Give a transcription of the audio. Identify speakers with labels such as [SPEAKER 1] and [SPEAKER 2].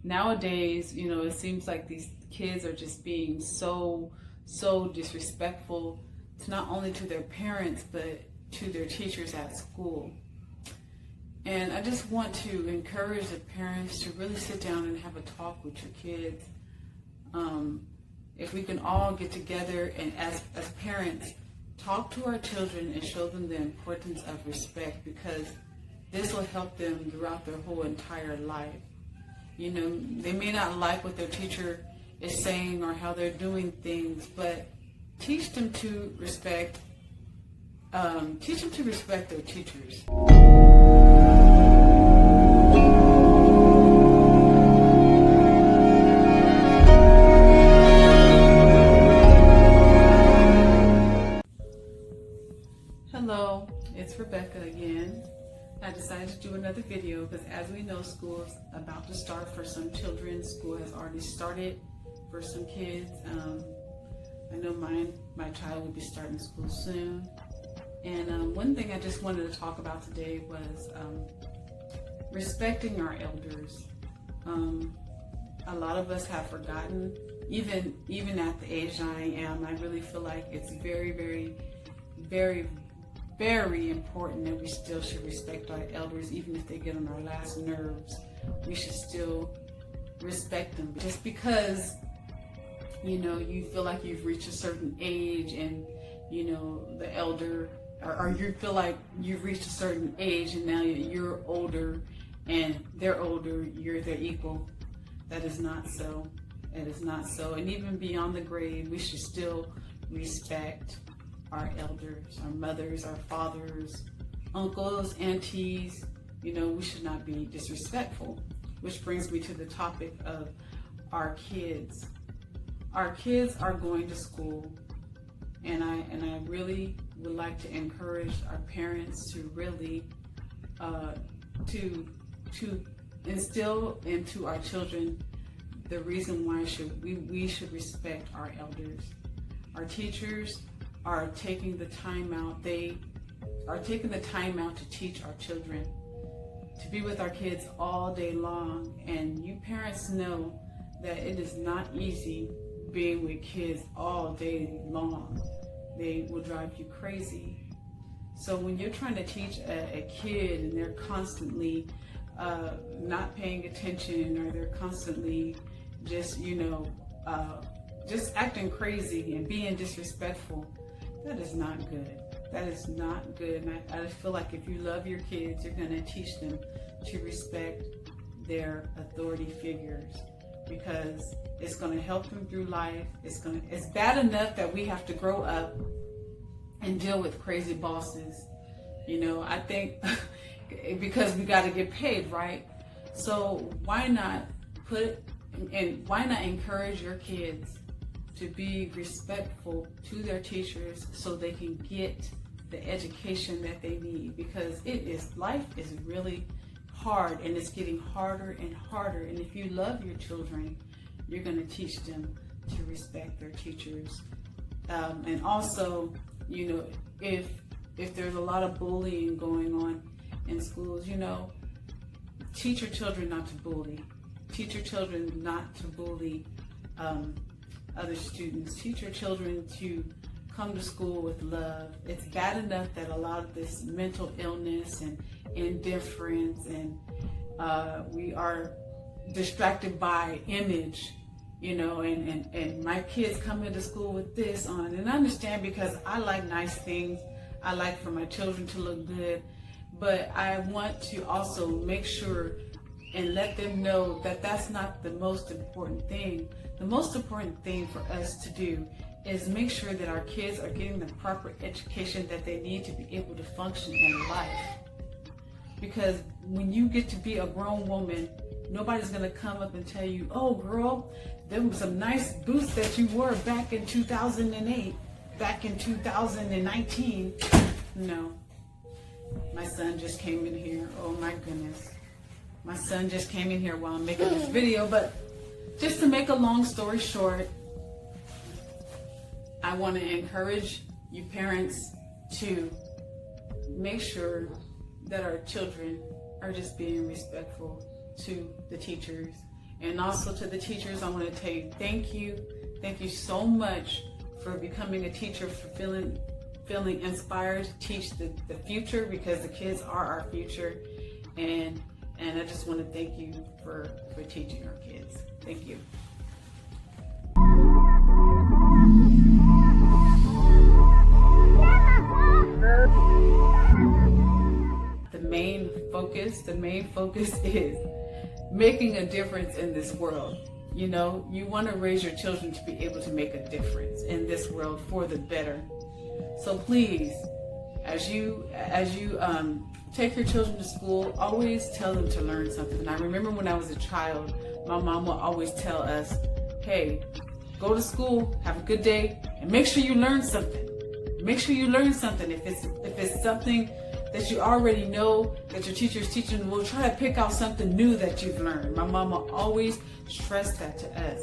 [SPEAKER 1] nowadays, it seems like these kids are just being so disrespectful to not only to their parents but to their teachers at school. And I just want to encourage the parents to really sit down and have a talk with your kids. If we can all get together and as parents talk to our children and show them the importance of respect, because this will help them throughout their whole entire life. They may not like what their teacher is saying or how they're doing things, but teach them to respect their teachers. Hello, it's Rebecca again. I decided to do another video because, as we know, school is about to start for some children. School has already started for some kids. I know my child will be starting school soon. And one thing I just wanted to talk about today was respecting our elders. A lot of us have forgotten, even at the age I am. I really feel like it's very, very, very, very important that we still should respect our elders, even if they get on our last nerves. We should still respect them. Just because, you feel like you've reached a certain age and, the elder, or you feel like you've reached a certain age and now you're older and they're older, you're their equal. That is not so. It is not so. And even beyond the grave, we should still respect our elders, our mothers, our fathers, uncles, aunties. We should not be disrespectful. Which brings me to the topic of our kids. Our kids are going to school, and I really would like to encourage our parents to really to instill into our children the reason why we should respect our elders. Our teachers are taking the time out. They are taking the time out to teach our children, to be with our kids all day long. And you parents know that it is not easy being with kids all day long. They will drive you crazy. So when you're trying to teach a kid and they're constantly not paying attention, or they're constantly just acting crazy and being disrespectful, that is not good. That is not good. And I feel like if you love your kids, you're going to teach them to respect their authority figures, because it's going to help them through life. It's bad enough that we have to grow up and deal with crazy bosses. I think because we got to get paid, right? So why not encourage your kids to be respectful to their teachers so they can get the education that they need, because life is really hard and it's getting harder and harder. And if you love your children, you're going to teach them to respect their teachers. And also, if there's a lot of bullying going on in schools, teach your children not to bully. Teach your children not to bully other students. Teach your children to come to school with love. It's bad enough that a lot of this mental illness and indifference and we are distracted by image, and my kids come into school with this on. And I understand, because I like nice things. I like for my children to look good, but I want to also make sure and let them know that that's not the most important thing. The most important thing for us to do is make sure that our kids are getting the proper education that they need to be able to function in life. Because when you get to be a grown woman, nobody's going to come up and tell you, oh girl, there was some nice boots that you wore back in 2008, back in 2019. No. My son just came in here. Oh my goodness. My son just came in here while I'm making this video. But just to make a long story short, I want to encourage you parents to make sure that our children are just being respectful to the teachers And also to the teachers, I want to tell you thank you. Thank you so much for becoming a teacher, for feeling inspired to teach the future, because the kids are our future. And I just want to thank you for teaching our kids. Thank you. The main focus is making a difference in this world. You know, you want to raise your children to be able to make a difference in this world for the better. So please, as you take your children to school, always tell them to learn something. And I remember when I was a child, my mom would always tell us, hey, go to school, have a good day, and make sure you learn something. Make sure you learn something. If it's something that you already know that your teacher is teaching, we'll try to pick out something new that you've learned. My mama always stressed that to us.